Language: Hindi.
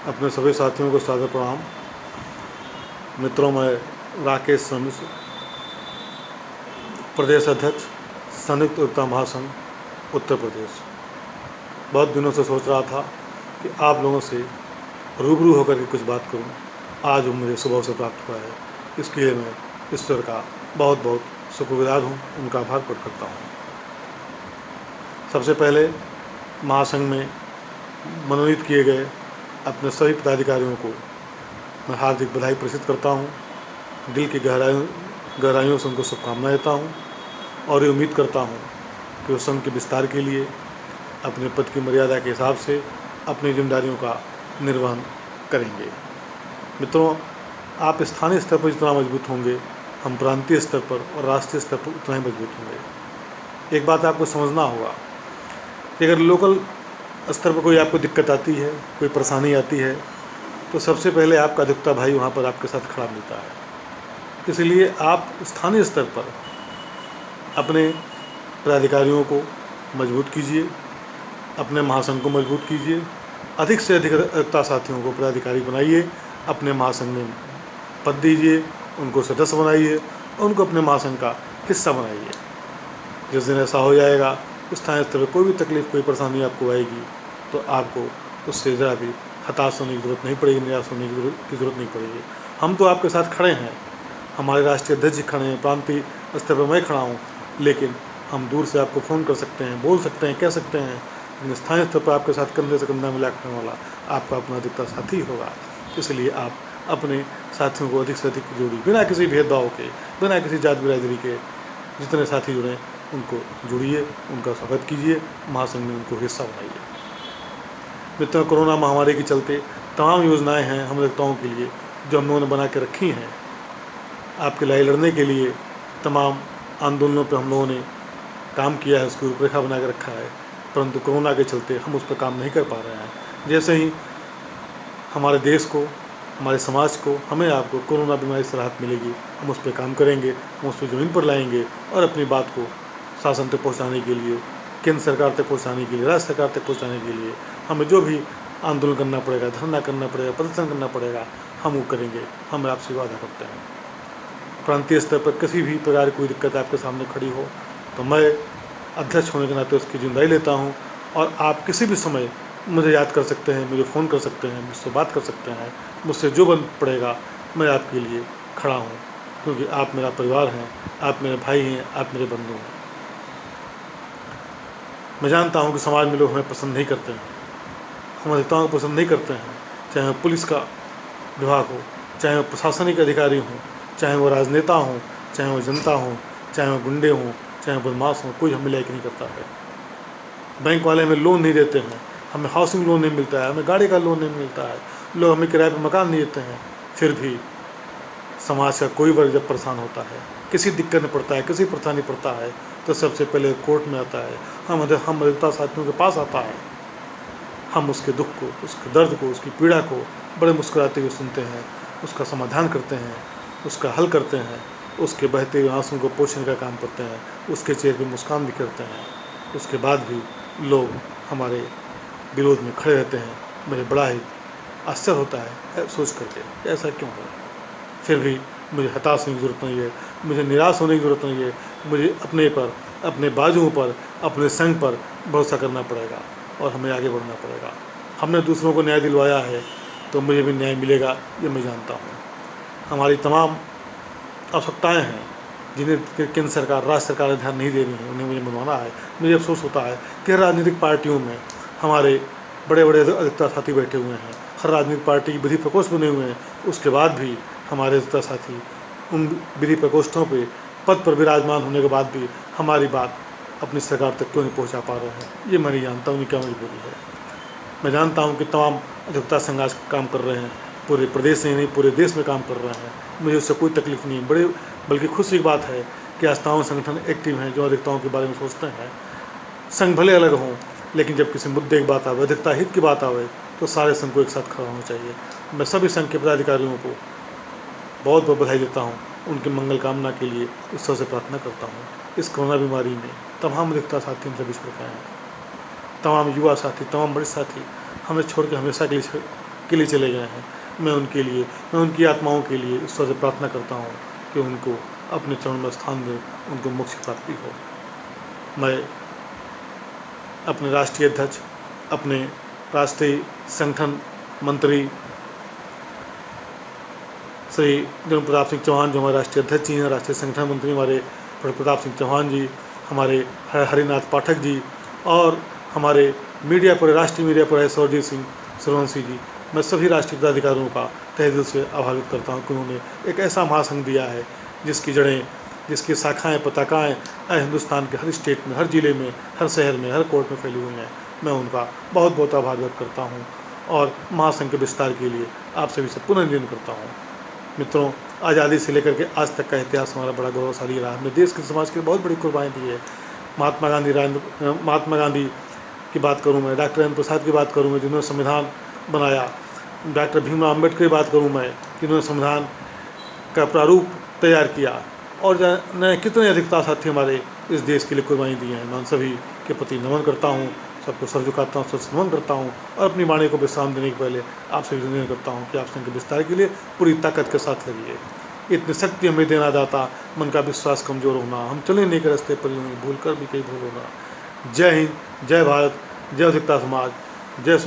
अपने सभी साथियों को सादर प्रणाम। मित्रों, मैं राकेश मिश्र, प्रदेश अध्यक्ष संयुक्त उपभोक्ता महासंघ उत्तर प्रदेश। बहुत दिनों से सोच रहा था कि आप लोगों से रूबरू होकर के कुछ बात करूं। आज वो मुझे सुबह से प्राप्त हुआ है। इसके लिए मैं ईश्वर का बहुत बहुत शुक्रगुजार हूं, उनका आभार प्रकट करता हूं। सबसे पहले महासंघ में मनोनीत किए गए अपने सभी पदाधिकारियों को मैं हार्दिक बधाई प्रेषित करता हूं। दिल की गहराइयों से उनको शुभकामनाएं देता हूं और ये उम्मीद करता हूं कि वो संघ के विस्तार के लिए अपने पद की मर्यादा के हिसाब से अपनी जिम्मेदारियों का निर्वहन करेंगे। मित्रों, आप स्थानीय स्तर पर जितना मजबूत होंगे, हम प्रांतीय स्तर पर और राष्ट्रीय स्तर पर उतना ही मजबूत होंगे। एक बात आपको समझना होगा कि अगर लोकल स्तर पर कोई आपको दिक्कत आती है, कोई परेशानी आती है, तो सबसे पहले आपका अधिवक्ता भाई वहाँ पर आपके साथ खड़ा मिलता है। इसलिए आप स्थानीय स्तर पर अपने पदाधिकारियों को मजबूत कीजिए, अपने महासंघ को मजबूत कीजिए, अधिक से अधिक अधिवक्ता साथियों को पदाधिकारी बनाइए, अपने महासंघ में पद दीजिए, उनको सदस्य बनाइए, उनको अपने महासंघ का हिस्सा बनाइए। जिस दिन ऐसा हो जाएगा, स्थानीय स्तर पर कोई भी तकलीफ, कोई परेशानी आपको आएगी तो आपको उससे ज़रा भी हताश होने की ज़रूरत नहीं पड़ेगी, निराश होने की ज़रूरत नहीं पड़ेगी। हम तो आपके साथ खड़े हैं, हमारे राष्ट्रीय अध्यक्ष खड़े हैं, प्रांतीय स्तर पर मैं खड़ा हूँ, लेकिन हम दूर से आपको फ़ोन कर सकते हैं, बोल सकते हैं, कह सकते हैं, लेकिन स्थानीय स्तर पर आपके साथ कंधे से कंधा मिला करने वाला आपका अपना अधिवक्ता साथी होगा। इसलिए आप अपने साथियों को अधिक से अधिक जोड़िए, बिना किसी भेदभाव के, बिना किसी जात बिरादरी के। जितने साथी जुड़ें उनको जुड़िए, उनका स्वागत कीजिए, महासंघ में उनको हिस्सा बनाइए। मित्रों, कोरोना महामारी के चलते तमाम योजनाएं हैं हम अधिवक्ताओं के लिए जो हम लोगों ने बना के रखी हैं। आपके लड़ाई लड़ने के लिए तमाम आंदोलनों पर हम लोगों ने काम किया है, उसकी रूपरेखा बना के रखा है, परंतु कोरोना के चलते हम उस पर काम नहीं कर पा रहे हैं। जैसे ही हमारे देश को, हमारे समाज को, हमें आपको कोरोना बीमारी से राहत मिलेगी, हम उस पर काम करेंगे, हम उस पर ज़मीन पर लाएंगे और अपनी बात को शासन तक पहुंचाने के लिए, केंद्र सरकार तक पहुंचाने के लिए, राज्य सरकार तक पहुंचाने के लिए हमें जो भी आंदोलन करना पड़ेगा, धरना करना पड़ेगा, प्रदर्शन करना पड़ेगा, हम वो करेंगे। हम आपसे वादा करते हैं। प्रांतीय स्तर पर किसी भी प्रकार की कोई दिक्कत आपके सामने खड़ी हो तो मैं अध्यक्ष होने के नाते उसकी जिम्मेदारी लेता हूँ और आप किसी भी समय मुझे याद कर सकते हैं, मुझे फ़ोन कर सकते हैं, मुझसे बात कर सकते हैं। मुझसे जो बन पड़ेगा मैं आपके लिए खड़ा हूँ, क्योंकि आप मेरा परिवार हैं, आप मेरे भाई हैं, आप मेरे बंधु हैं। मैं जानता हूँ कि समाज में लोग हमें पसंद नहीं करते हैं, हम अधिवक्ताओं को पसंद नहीं करते हैं, चाहे वो पुलिस का विभाग हो, चाहे वो प्रशासनिक अधिकारी हों, चाहे वो राजनेता हों, चाहे वो जनता हों, चाहे वो गुंडे हों, चाहे वो बदमाश हों, कोई हमें लायक नहीं करता है। बैंक वाले हमें लोन नहीं देते हैं, हमें हाउसिंग लोन नहीं मिलता है, हमें गाड़ी का लोन नहीं मिलता है, लोग हमें किराए पर मकान नहीं देते हैं। फिर भी समाज का कोई वर्ग जब परेशान होता है, किसी दिक्कत में पड़ता है, किसी परेशानी पड़ता है, तो सबसे पहले कोर्ट में आता है, हम अधिवक्ता साथियों के पास आता है। हम उसके दुख को, उसके दर्द को, उसकी पीड़ा को बड़े मुस्कुराते हुए सुनते हैं, उसका समाधान करते हैं, उसका हल करते हैं, उसके बहते हुए आंसुओं को पोंछने का काम करते हैं, उसके चेहरे पर मुस्कान बिखेरते हैं। उसके बाद भी लोग हमारे विरोध में खड़े रहते हैं। मुझे बड़ा ही आश्चर्य होता है सोच करके, ऐसा क्यों है। फिर भी मुझे हताश होने की ज़रूरत नहीं है, मुझे निराश होने की ज़रूरत नहीं है। मुझे अपने पर, अपने बाजुओं पर, अपने संघ पर भरोसा करना पड़ेगा और हमें आगे बढ़ना पड़ेगा। हमने दूसरों को न्याय दिलवाया है तो मुझे भी न्याय मिलेगा, ये मैं जानता हूँ। हमारी तमाम आवश्यकताएँ हैं जिन्हें केंद्र सरकार, राज्य सरकार ध्यान नहीं दे रही है, उन्हें मुझे मनवाना है। मुझे अफसोस होता है कि हर राजनीतिक पार्टियों में हमारे बड़े बड़े अधिवक्ता साथी बैठे हुए हैं, हर राजनीतिक पार्टी के विधि प्रकोष्ठ बने हुए हैं, उसके बाद भी हमारे अधिवक्ता साथी उन विधि प्रकोष्ठों पे पद पर विराजमान होने के बाद भी हमारी बात अपनी सरकार तक क्यों नहीं पहुंचा पा रहे हैं, ये मैं नहीं जानता हूँ क्या मजबूरी है। मैं जानता हूँ कि तमाम अधिवक्ता संघ आज काम कर रहे हैं, पूरे प्रदेश से ही नहीं पूरे देश में काम कर रहे हैं। मुझे उससे कोई तकलीफ़ नहीं है, बल्कि खुशी की बात है कि आज तमाम संगठन एक्टिव हैं जो अधिवक्ताओं के बारे में सोचते हैं। संघ भले अलग हों, लेकिन जब किसी मुद्दे की बात आवे, अधिवक्ता हित की बात आवे, तो सारे संघ को एक साथ खड़ा होना चाहिए। मैं सभी संघ के पदाधिकारियों को बहुत बहुत बधाई देता हूँ, उनकी मंगल कामना के लिए ईश्वर से प्रार्थना करता हूँ। इस कोरोना बीमारी में तमाम अधिवक्ता साथी हमसे बिछड़ गए हैं, तमाम युवा साथी, तमाम बड़े साथी हमें छोड़ के हमेशा के लिए के लिए चले गए हैं। मैं उनकी आत्माओं के लिए ईश्वर से प्रार्थना करता हूँ कि उनको अपने चरण में स्थान दें, उनको मोक्ष प्राप्ति हो। मैं अपने राष्ट्रीय अध्यक्ष, अपने राष्ट्रीय संगठन मंत्री श्री जन प्रताप सिंह चौहान, जो हमारे राष्ट्रीय अध्यक्ष जी हैं, राष्ट्रीय संगठन मंत्री हमारे प्रताप सिंह चौहान जी, हमारे हरिनाथ पाठक जी, और हमारे मीडिया पर, राष्ट्रीय मीडिया पर सौरजीत सिंह सूर्यवंशी जी, मैं सभी राष्ट्रीय पदाधिकारियों का तहे दिल से आभार व्यक्त करता हूँ कि उन्होंने एक ऐसा महासंघ दिया है जिसकी जड़ें, जिसकी शाखाएँ, पताकाएँ हिंदुस्तान के हर स्टेट में, हर ज़िले में, हर शहर में, हर कोर्ट में फैली हुई हैं। मैं उनका बहुत बहुत आभार व्यक्त करता हूँ और महासंघ के विस्तार के लिए आप सभी से पुनः निवेदन करता हूँ। मित्रों, आज़ादी से लेकर के आज तक का इतिहास हमारा बड़ा गौरवशाली रहा। हमने देश के समाज के लिए बहुत बड़ी कुर्बानी दी है। महात्मा गांधी की बात करूं मैं, डॉक्टर राजेंद्र प्रसाद की बात करूं मैं, जिन्होंने संविधान बनाया, डॉक्टर भीमराव अम्बेडकर की बात करूं मैं, जिन्होंने संविधान का प्रारूप तैयार किया, और न कितने अधिकता साथी हमारे इस देश के लिए कुर्बानी दी हैं। मैं उन सभी के प्रति नमन करता हूँ, सबको सर झुकाता हूँ, सबसे नमन करता हूँ, और अपनी वाणी को विश्राम देने के पहले आप सभी से निवेदन करता हूँ कि आप संघ के विस्तार के लिए पूरी ताकत के साथ लगिए। इतनी शक्ति हमें देना दाता, मन का विश्वास कमज़ोर होना, हम चले नहीं के रास्ते पर यूँ भूल कर भी कहीं भूल होना। जय हिंद, जय भारत, जय अधिकता समाज, जय